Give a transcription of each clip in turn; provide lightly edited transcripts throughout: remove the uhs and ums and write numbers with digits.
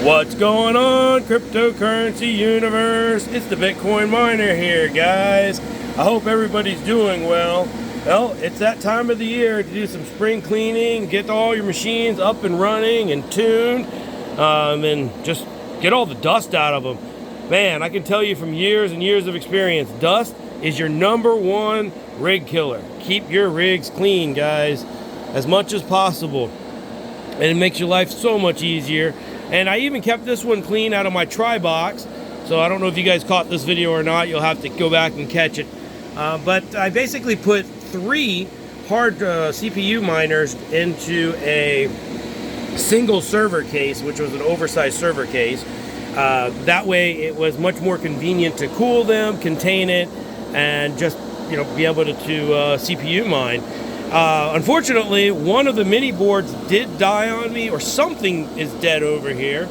What's going on, cryptocurrency universe? It's the Bitcoin miner here, guys. I hope everybody's doing well. Well, it's that time of the year to do some spring cleaning, get all your machines up and running and tuned, and just get all the dust out of them. Man, I can tell you from years and years of experience, dust is your #1 rig killer. Keep your rigs clean, guys, as much as possible. And it makes your life so much easier. And I even kept this one clean out of my try box. So I don't know if you guys caught this video or not. You'll have to go back and catch it. But I basically put 3 hard CPU miners into a single server case, which was an oversized server case. That way it was much more convenient to cool them, contain it, and just be able to CPU mine. Unfortunately, one of the mini boards did die on me, or something is dead over here.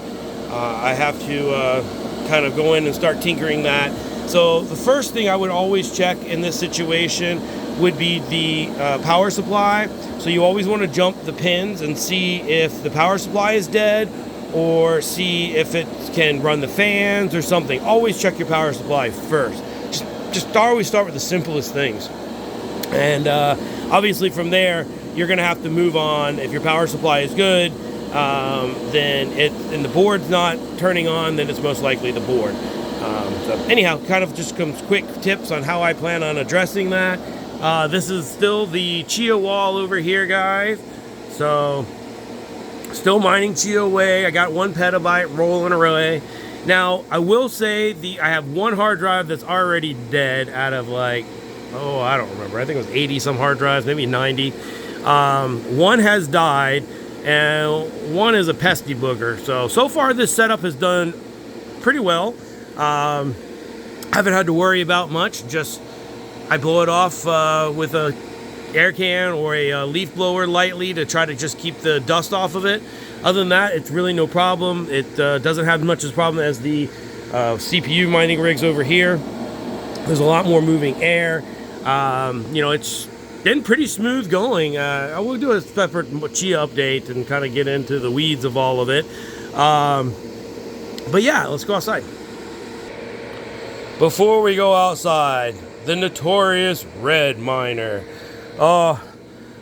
I have to kind of go in and start tinkering that. So the first thing I would always check in this situation would be the power supply. So you always want to jump the pins and see if the power supply is dead, or see if it can run the fans or something. Always check your power supply first. Just always start with the simplest things. And obviously from there, you're going to have to move on. If your power supply is good, and the board's not turning on, then it's most likely the board. So anyhow, kind of just some quick tips on how I plan on addressing that. This is still the Chia wall over here, guys. So still mining Chia away. I got 1 petabyte rolling away. Now, I will say I have 1 hard drive that's already dead out of I don't remember. I think it was 80 some hard drives, maybe 90. 1 has died, and 1 is a pesky booger. So far this setup has done pretty well. Haven't had to worry about much. Just I blow it off with a air can or a leaf blower lightly to try to just keep the dust off of it. Other than that, it's really no problem. It doesn't have as much as problem as the CPU mining rigs over here. There's a lot more moving air. It's been pretty smooth going. I will do a separate Chia update and kind of get into the weeds of all of it. But yeah, let's go outside. Before we go outside, the notorious red miner.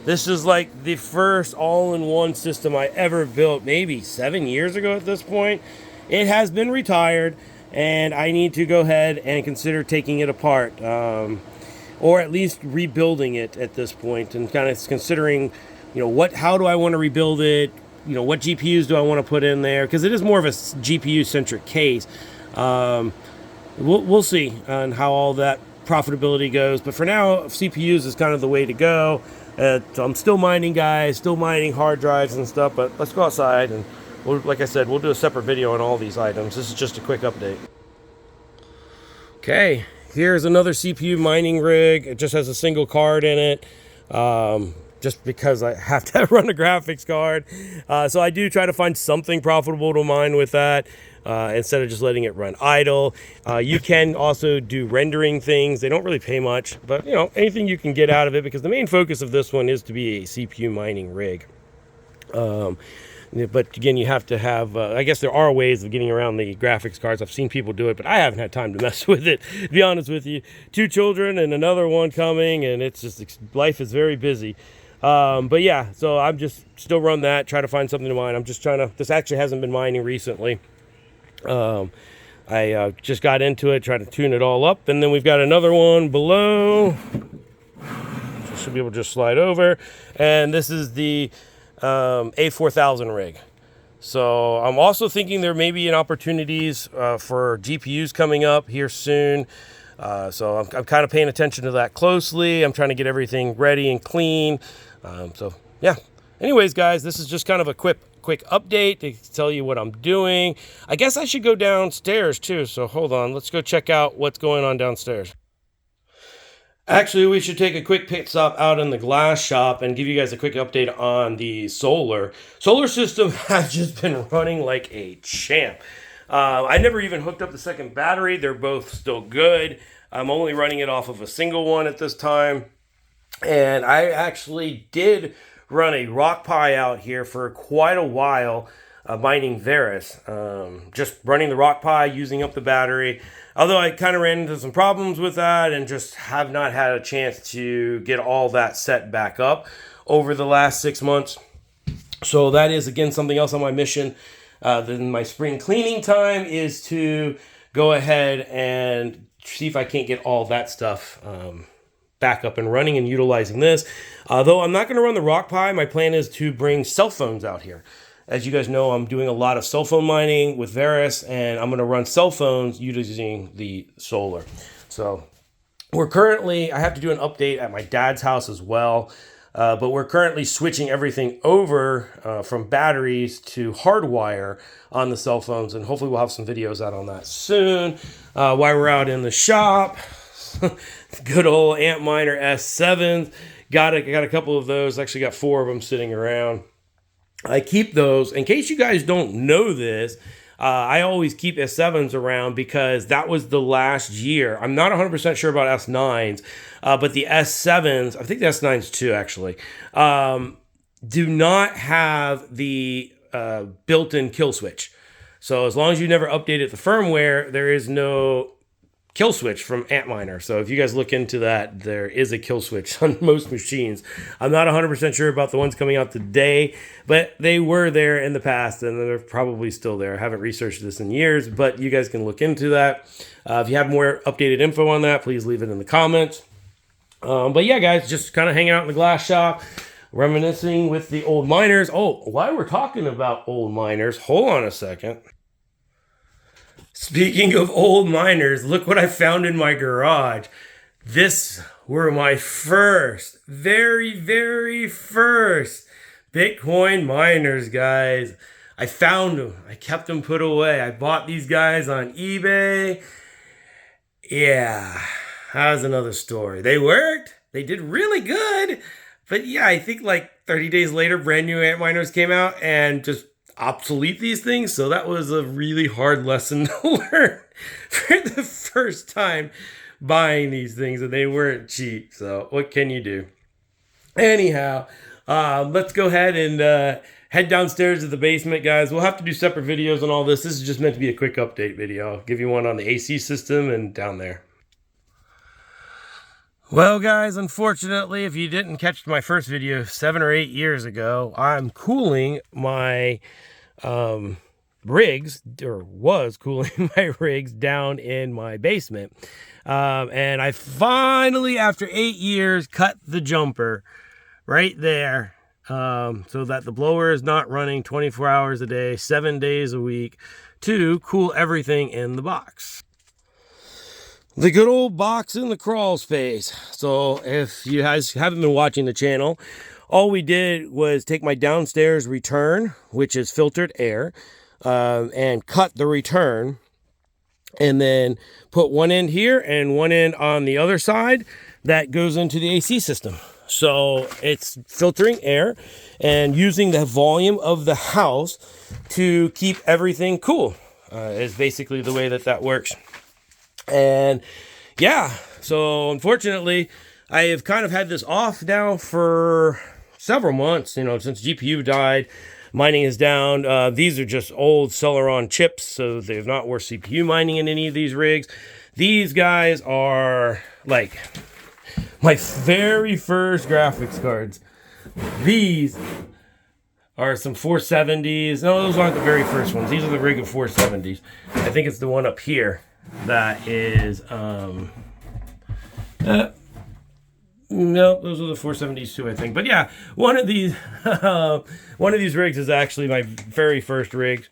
This is like the first all-in-one system I ever built, maybe 7 years ago at this point. It has been retired, and I need to go ahead and consider taking it apart. Or at least rebuilding it at this point, and kind of considering, how do I want to rebuild it? What GPUs do I want to put in there? Because it is more of a GPU-centric case. We'll see on how all that profitability goes. But for now, CPUs is kind of the way to go. I'm still mining, guys, still mining hard drives and stuff. But let's go outside, and like I said, we'll do a separate video on all these items. This is just a quick update. Okay. Here's another CPU mining rig. It just has a single card in it, just because I have to run a graphics card. So I do try to find something profitable to mine with that, instead of just letting it run idle. You can also do rendering things. They don't really pay much, but anything you can get out of it, because the main focus of this one is to be a CPU mining rig. But again, you have to have, I guess there are ways of getting around the graphics cards. I've seen people do it, but I haven't had time to mess with it, to be honest with you. 2 children and another one coming, and it's just, life is very busy. But yeah, so I'm just still run that, try to find something to mine. I'm just trying to, this actually hasn't been mining recently. I just got into it, trying to tune it all up. And then we've got another one below. Should be able to just slide over. And this is the A4000 rig. So I'm also thinking there may be an opportunities for GPUs coming up here soon. So I'm kind of paying attention to that closely. I'm trying to get everything ready and clean. So yeah. Anyways, guys, this is just kind of a quick update to tell you what I'm doing. I guess I should go downstairs too. So hold on. Let's go check out what's going on downstairs. Actually, we should take a quick pit stop out in the glass shop and give you guys a quick update on the solar. Solar system has just been running like a champ. I never even hooked up the second battery. They're both still good. I'm only running it off of a single one at this time. And I actually did run a rock pie out here for quite a while. mining Verus. Just running the rock pie, using up the battery. Although I kind of ran into some problems with that and just have not had a chance to get all that set back up over the last 6 months. So that is, again, something else on my mission. Then my spring cleaning time is to go ahead and see if I can't get all that stuff back up and running and utilizing this. Though I'm not going to run the rock pie, my plan is to bring cell phones out here. As you guys know, I'm doing a lot of cell phone mining with Verus, and I'm going to run cell phones using the solar. So I have to do an update at my dad's house as well. But we're currently switching everything over from batteries to hardwire on the cell phones, and hopefully we'll have some videos out on that soon. While we're out in the shop, good old Antminer S7s. Got a couple of those. Actually got 4 of them sitting around. I keep those. In case you guys don't know this, I always keep S7s around because that was the last year. I'm not 100% sure about S9s, but the S7s, I think the S9s too, actually, do not have the built-in kill switch. So as long as you never updated the firmware, there is no kill switch from Antminer. So if you guys look into that, there is a kill switch on most machines. I'm not 100% sure about the ones coming out today, but they were there in the past and they're probably still there. I haven't researched this in years, but you guys can look into that. If you have more updated info on that, please leave it in the comments. But yeah, guys, just kind of hanging out in the glass shop, reminiscing with the old miners. Oh, while we're talking about old miners, hold on a second. Speaking of old miners, look what I found in my garage. This were my very first Bitcoin miners, guys. I found them. I kept them put away. I bought these guys on eBay. Yeah, that's another story. They worked. They did really good. But yeah, I think like 30 days later, brand new Antminers came out and just obsolete these things. So that was a really hard lesson to learn for the first time buying these things, and they weren't cheap. So what can you do? Anyhow, let's go ahead and head downstairs to the basement, guys. We'll have to do separate videos on all this. This is just meant to be a quick update video. I'll give you one on the AC system and down there. Well, guys, unfortunately, if you didn't catch my first video 7 or 8 years ago, I'm cooling my rigs, or was cooling my rigs down in my basement. And I finally, after 8 years, cut the jumper right there so that the blower is not running 24 hours a day, 7 days a week to cool everything in the box. The good old box in the crawl space. So if you guys haven't been watching the channel, all we did was take my downstairs return, which is filtered air, and cut the return, and then put one end here and one end on the other side that goes into the AC system. So it's filtering air and using the volume of the house to keep everything cool is basically the way that works. And yeah, so unfortunately, I have kind of had this off now for several months, since GPU died, mining is down. These are just old Celeron chips, so they're not worth CPU mining in any of these rigs. These guys are like my very first graphics cards. These are some 470s. No, those aren't the very first ones. These are the rig of 470s. I think it's the one up here that is no, those are the 470s too, I think. But yeah, one of these rigs is actually my very first rig.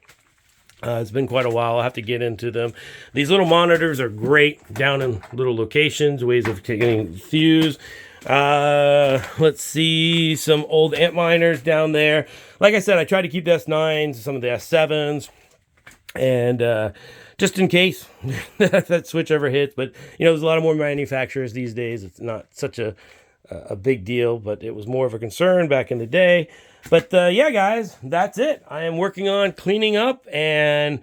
It's been quite a while. I'll have to get into them. These little monitors are great down in little locations, ways of getting fuse. Let's see, some old Antminers down there. Like I said, I try to keep the S9s, some of the S7s, and just in case that switch ever hits. But there's a lot of more manufacturers these days. It's not such a big deal, but it was more of a concern back in the day. But yeah, guys, that's it. I am working on cleaning up and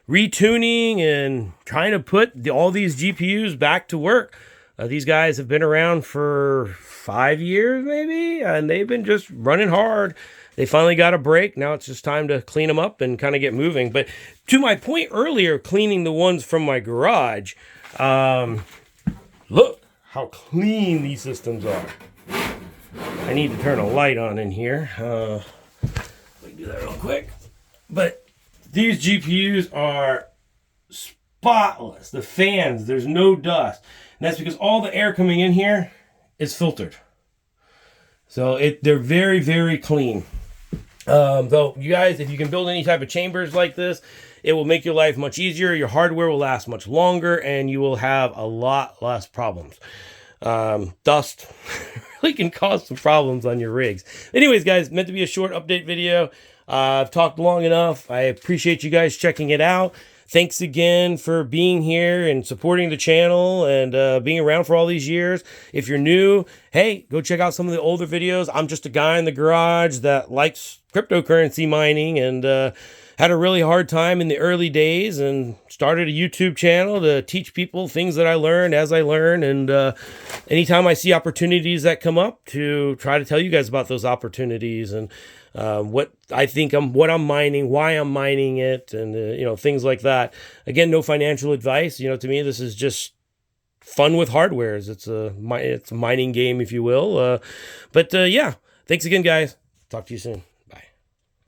retuning and trying to put all these GPUs back to work. These guys have been around for 5 years maybe, and they've been just running hard. they finally got a break. Now it's just time to clean them up and kind of get moving. But to my point earlier, cleaning the ones from my garage, look how clean these systems are. I need to turn a light on in here. Let me do that real quick. But these GPUs are spotless. The fans, there's no dust. And that's because all the air coming in here is filtered. So they're very, very clean. Though, you guys, if you can build any type of chambers like this, it will make your life much easier. Your hardware will last much longer, and you will have a lot less problems. Dust really can cause some problems on your rigs. Anyways, guys, meant to be a short update video. I've talked long enough. I appreciate you guys checking it out. Thanks again for being here and supporting the channel and being around for all these years. If you're new, hey, go check out some of the older videos. I'm just a guy in the garage that likes cryptocurrency mining and had a really hard time in the early days and started a YouTube channel to teach people things that I learned as I learn. And anytime I see opportunities that come up, to try to tell you guys about those opportunities and what I think what I'm mining, why I'm mining it, and things like that. Again, no financial advice. To me, this is just fun with hardwares. It's a mining game, if you will. But yeah, thanks again, guys. Talk to you soon.